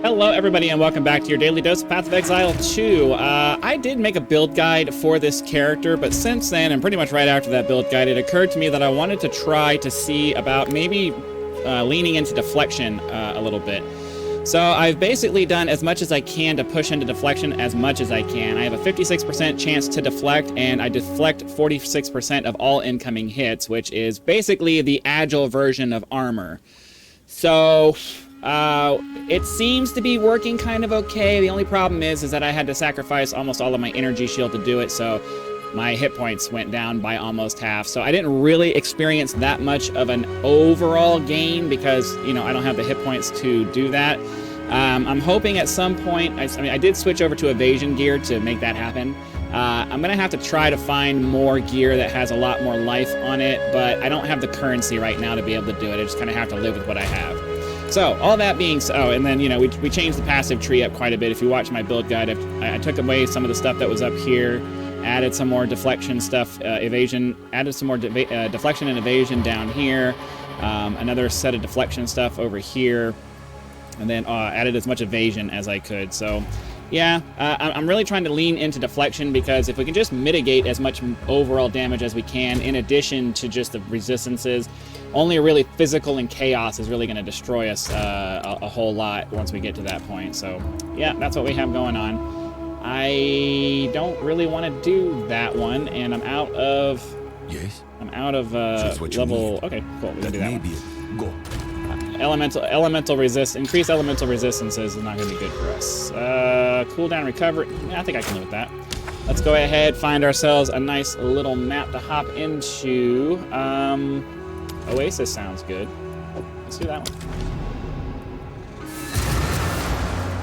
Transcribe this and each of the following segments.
Hello everybody and welcome back to your daily dose of Path of Exile 2. I did make a build guide for this character, but since then, and pretty much right after that build guide, it occurred to me that I wanted to try to see about maybe leaning into deflection a little bit. So I've basically done as much as I can to push into deflection as much as I can. I have a 56% chance to deflect, and I deflect 46% of all incoming hits, which is basically the agile version of armor. So it seems to be working kind of okay. The only problem is that I had to sacrifice almost all of my energy shield to do it, so my hit points went down by almost half. So I didn't really experience that much of an overall gain because, you know, I don't have the hit points to do that. I'm hoping at some point, I did switch over to evasion gear to make that happen. I'm gonna have to try to find more gear that has a lot more life on it, but I don't have the currency right now to be able to do it. I just kind of have to live with what I have. So, all that being so, oh, and then, you know, we changed the passive tree up quite a bit. If you watch my build guide, I took away some of the stuff that was up here, added some more deflection stuff, evasion, added some more deflection and evasion down here, another set of deflection stuff over here, and then added as much evasion as I could. So, yeah, I'm really trying to lean into deflection because if we can just mitigate as much overall damage as we can, in addition to just the resistances, only really physical and chaos is really going to destroy us a whole lot once we get to that point. So, yeah, that's what we have going on. I don't really want to do that one, and I'm out of... Yes? I'm out of level... Okay, cool, we're going to do that one. Go. Elemental resist, increased elemental resistances is not going to be good for us. Cooldown recovery, yeah, I think I can live with that. Let's go ahead, find ourselves a nice little map to hop into. Oasis sounds good. Let's do that one.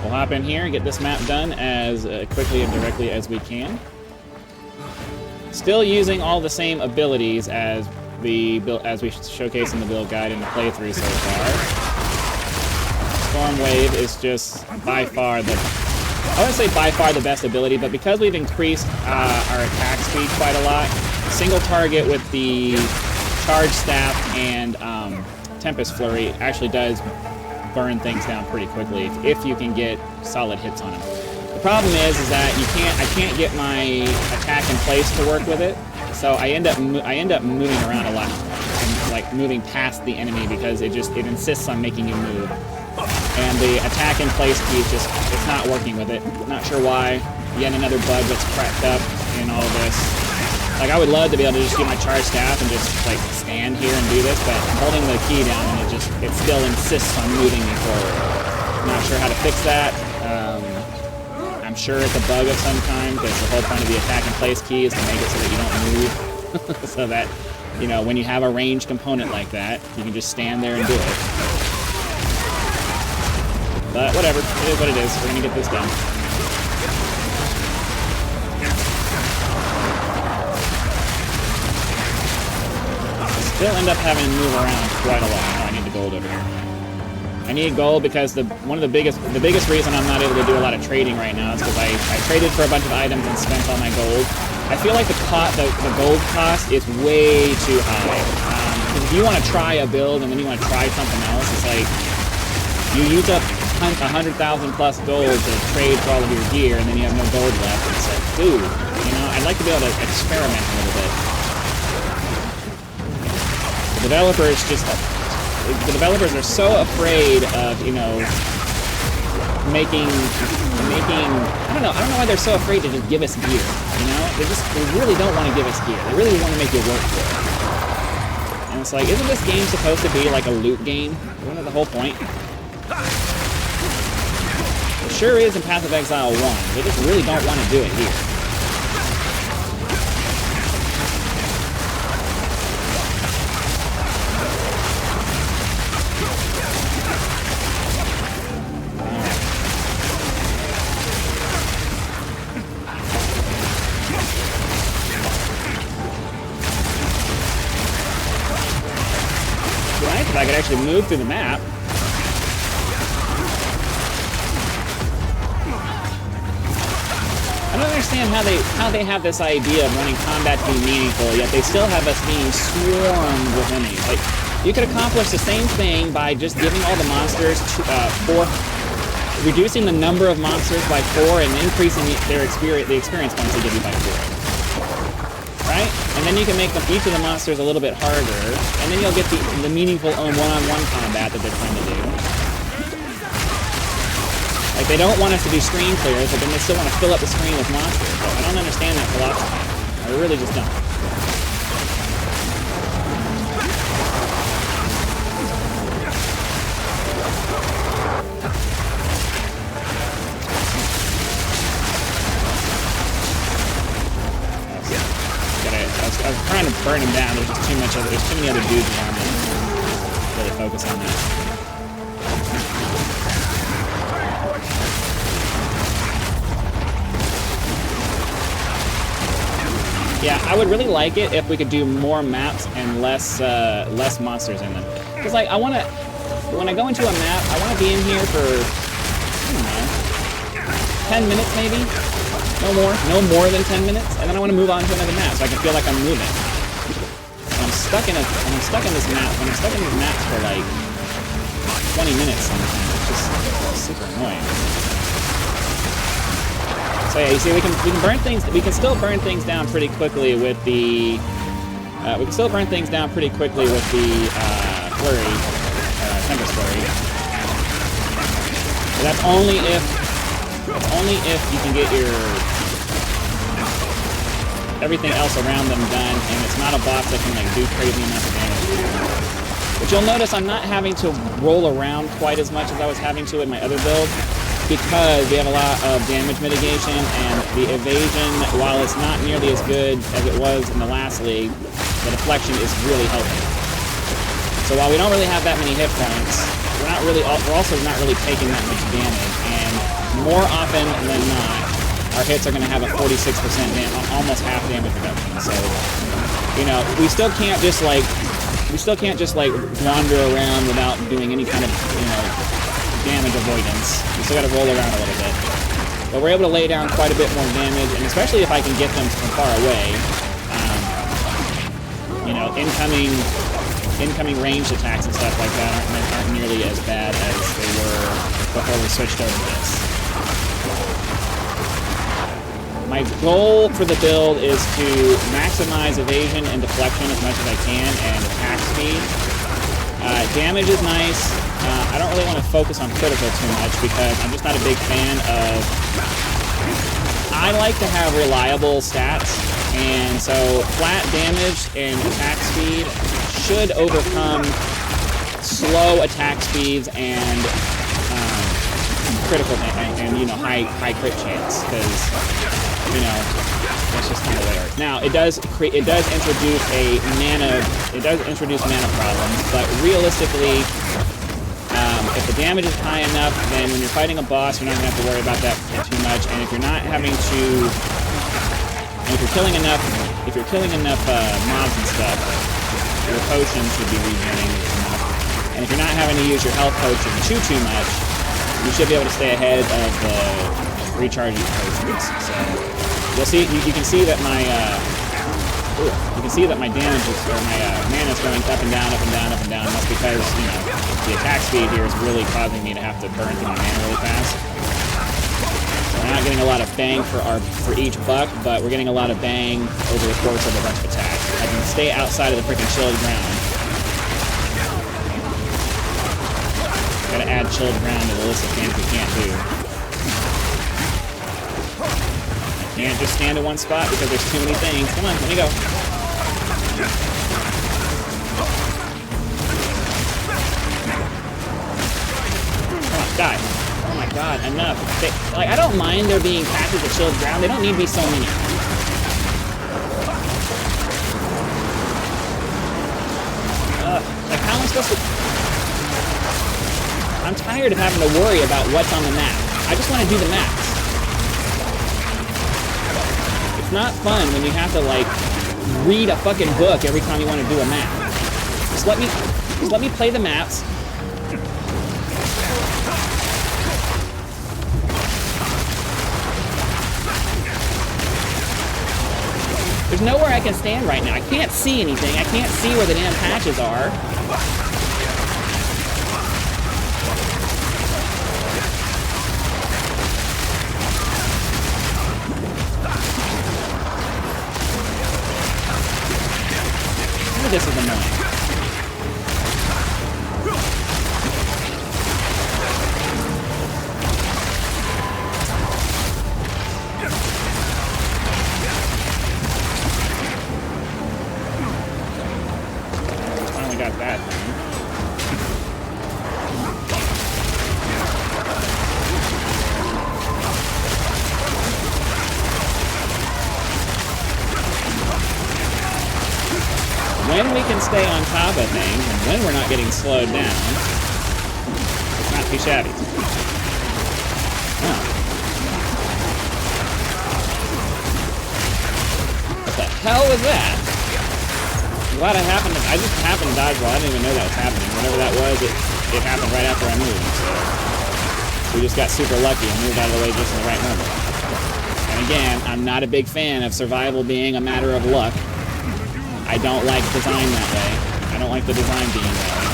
We'll hop in here and get this map done as quickly and directly as we can. Still using all the same abilities as we showcase in the build guide and the playthrough so far. Storm Wave is just by far the... I wouldn't say by far the best ability, but because we've increased our attack speed quite a lot, single target with the Charge Staff and Tempest Flurry actually does burn things down pretty quickly if you can get solid hits on them. The problem is that I can't get my attack in place to work with it, so I end up moving around a lot, and, like moving past the enemy because it insists on making you move. And the attack in place key is it's not working with it. Not sure why. Yet another bug that's cracked up in all this. Like, I would love to be able to just get my charge staff and just, like, stand here and do this, but I'm holding the key down and it still insists on moving me forward. I'm not sure how to fix that. I'm sure it's a bug of some kind, because the whole point of the attack in place key is to make it so that you don't move. So that, you know, when you have a ranged component like that, you can just stand there and do it. But whatever, it is what it is. We're gonna get this done. Still end up having to move around quite a lot. Oh, I need the gold over here. I need gold because one of the biggest reason I'm not able to do a lot of trading right now is because I traded for a bunch of items and spent all my gold. I feel like the gold cost is way too high. Because if you want to try a build and then you want to try something else, it's like you use up 100,000 plus gold to trade for all of your gear, and then you have no gold left. And it's like, dude, you know, I'd like to be able to experiment a little bit. The developers are so afraid of, you know, making I don't know why they're so afraid to just give us gear, you know? They really don't want to give us gear. They really want to make you work for it. And it's like, isn't this game supposed to be like a loot game? Isn't that the whole point? It sure is in Path of Exile 1. They just really don't want to do it here. If I could actually move through the map. I don't understand how they have this idea of wanting combat to be meaningful, yet they still have us being swarmed with enemies. Like, you could accomplish the same thing by just giving all the monsters reducing the number of monsters by 4 and increasing the experience points they give you by 4. Right? And then you can make each of the monsters a little bit harder, and then you'll get the meaningful one-on-one combat that they're trying to do. Like, they don't want us to do screen clears, but then they still want to fill up the screen with monsters. But I don't understand that philosophy. I really just don't. I was trying to burn him down. There's just there's too many other dudes around me. Really focus on that. Yeah, I would really like it if we could do more maps and less monsters in them. Because like when I go into a map, I want to be in here for, I don't know, 10 minutes maybe. No more than 10 minutes, and then I want to move on to another map so I can feel like I'm moving. When I'm stuck in these maps for like 20 minutes sometimes, it's just super annoying. So yeah, you see, we can burn things. We can still burn things down pretty quickly with the. Flurry, Tempest Flurry. But that's only if you can get your everything else around them done, and it's not a boss that can like do crazy amounts of damage. But you'll notice I'm not having to roll around quite as much as I was having to in my other build, because we have a lot of damage mitigation, and the evasion, while it's not nearly as good as it was in the last league, the deflection is really helping. So while we don't really have that many hit points, we're also not really taking that much damage, and more often than not, our hits are going to have a 46% almost half damage reduction. So, you know, we still can't just like wander around without doing any kind of, you know, damage avoidance. We still got to roll around a little bit, but we're able to lay down quite a bit more damage, and especially if I can get them from far away. You know, incoming ranged attacks and stuff like that aren't nearly as bad as they were before we switched over to this. My goal for the build is to maximize evasion and deflection as much as I can, and attack speed. Damage is nice. I don't really want to focus on critical too much because I'm just not a big fan of... I like to have reliable stats, and so flat damage and attack speed should overcome slow attack speeds and critical and you know, high crit chance, because you know, that's just kind of the way it works. Now it does introduce mana problems, but realistically, if the damage is high enough, then when you're fighting a boss, you're not gonna have to worry about that too much. And if you're not having to, and if you're killing enough mobs and stuff, your potions should be regenerating enough. And if you're not having to use your health potion too much, you should be able to stay ahead of the recharging potions. So you'll see, you can see that my damage is, or my mana is going up and down, up and down, up and down. That's because, you know, the attack speed here is really causing me to have to burn through my mana really fast. So we're not getting a lot of bang for each buck, but we're getting a lot of bang over the course of a bunch of attacks. I can stay outside of the freaking chilled ground. Gotta add chilled ground to the list of things we can't do. I can't just stand in one spot because there's too many things. Come on, let me go. Come on, die. Oh my god, enough. I don't mind there being patches of chilled ground. They don't need to be so many. Like, how am I supposed to... I'm tired of having to worry about what's on the map. I just want to do the maps. It's not fun when you have to, like, read a fucking book every time you want to do a map. Just let me play the maps. There's nowhere I can stand right now. I can't see anything. I can't see where the damn patches are. when we can stay on top of things, and when we're not getting slowed down, it's not too shabby. Oh. What the hell was that? I'm glad I just happened to dodge while I didn't even know that was happening. Whatever that was, it happened right after I moved, so we just got super lucky and moved out of the way just in the right moment. And again, I'm not a big fan of survival being a matter of luck. I don't like design that way. I don't like the design being that way.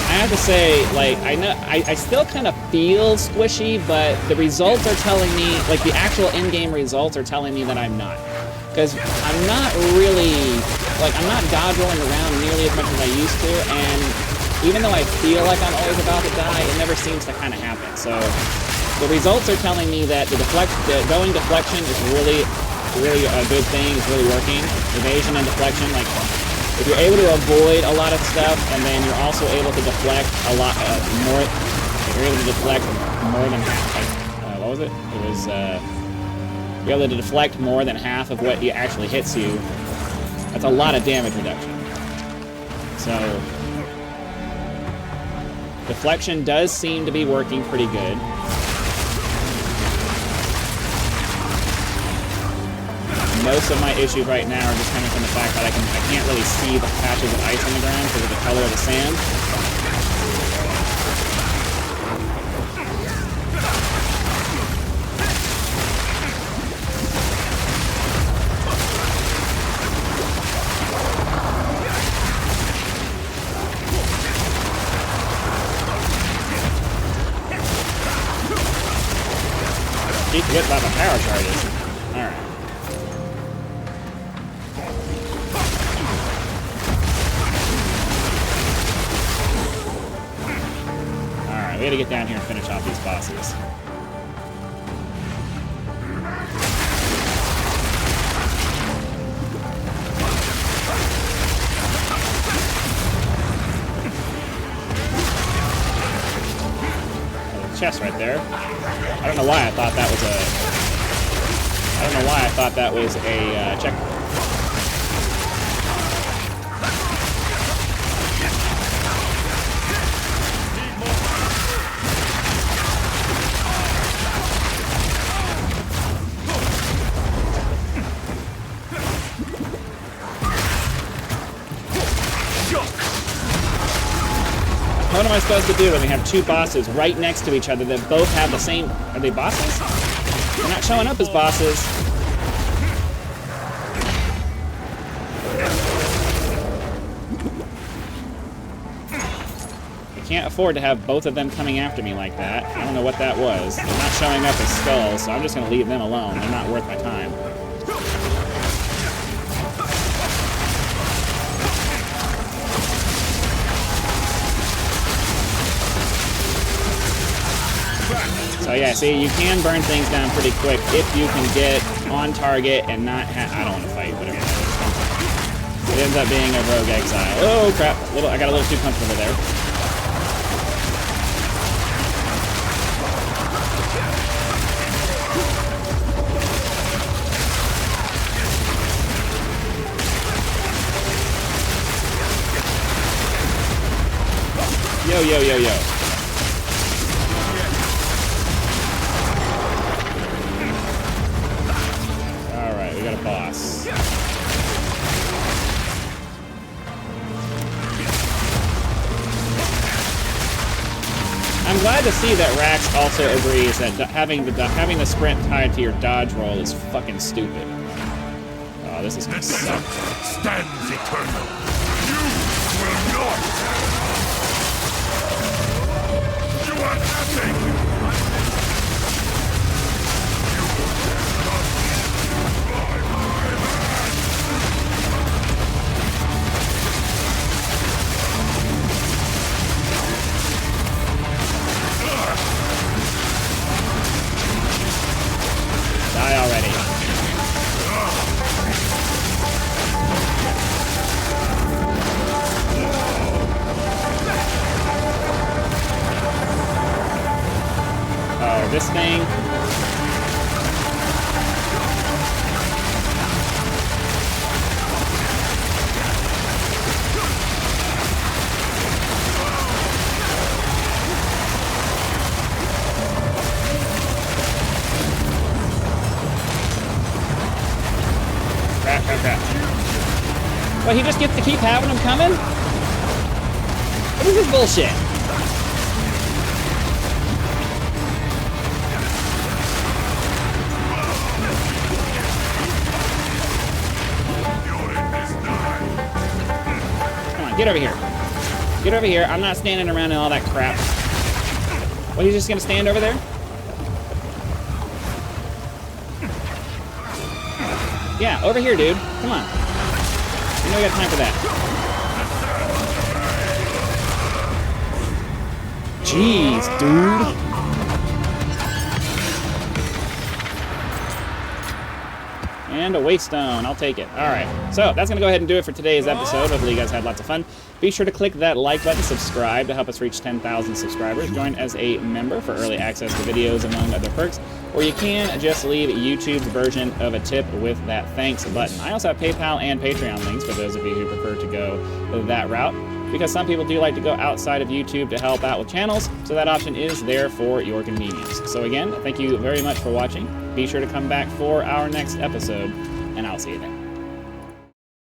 I have to say, like, I still kind of feel squishy, but the results are telling me, like, the actual in-game results are telling me that I'm not. Because I'm not really, like, I'm not dodge rolling around nearly as much as I used to, and even though I feel like I'm always about to die, it never seems to kind of happen. So the results are telling me that the going deflection is really a good thing. It's really working. Evasion and deflection, like, if you're able to avoid a lot of stuff, and then you're also able to deflect a lot more, if you're able to deflect more than half, what was it? It was, you're able to deflect more than half of what actually hits you. That's a lot of damage reduction. So, deflection does seem to be working pretty good. Most of my issues right now are just coming from the fact that I can't really see the patches of ice on the ground because of the color of the sand. Keep forgetting about the power charges. Alright. We gotta get down here and finish off these bosses. There's a chest right there. I don't know why I thought that was a checkpoint. What am I supposed to do when we have two bosses right next to each other that both have the same... Are they bosses? They're not showing up as bosses. I can't afford to have both of them coming after me like that. I don't know what that was. They're not showing up as skulls, so I'm just going to leave them alone. They're not worth my time. So yeah, see, you can burn things down pretty quick if you can get on target and not I don't want to fight, whatever that is. It ends up being a rogue exile. Oh crap, I got a little too comfortable there. Yo, yo, yo, yo. Boss. I'm glad to see that Rax also agrees that having the sprint tied to your dodge roll is fucking stupid. Oh, this is gonna suck. Stands eternal. You will not. You are nothing. this thing. Crap, crap, crap. Well, he just gets to keep having them coming? What is this bullshit? Come on, get over here. Get over here. I'm not standing around in all that crap. What, he's just gonna stand over there? Yeah, over here, dude. Come on. You know we got time for that. Jeez, dude. And a waystone. I'll take it. All right. So that's going to go ahead and do it for today's episode. Hopefully you guys had lots of fun. Be sure to click that like button, subscribe to help us reach 10,000 subscribers. Join as a member for early access to videos, among other perks. Or you can just leave YouTube's version of a tip with that thanks button. I also have PayPal and Patreon links for those of you who prefer to go that route, because some people do like to go outside of YouTube to help out with channels, so that option is there for your convenience. So again, thank you very much for watching. Be sure to come back for our next episode, and I'll see you then.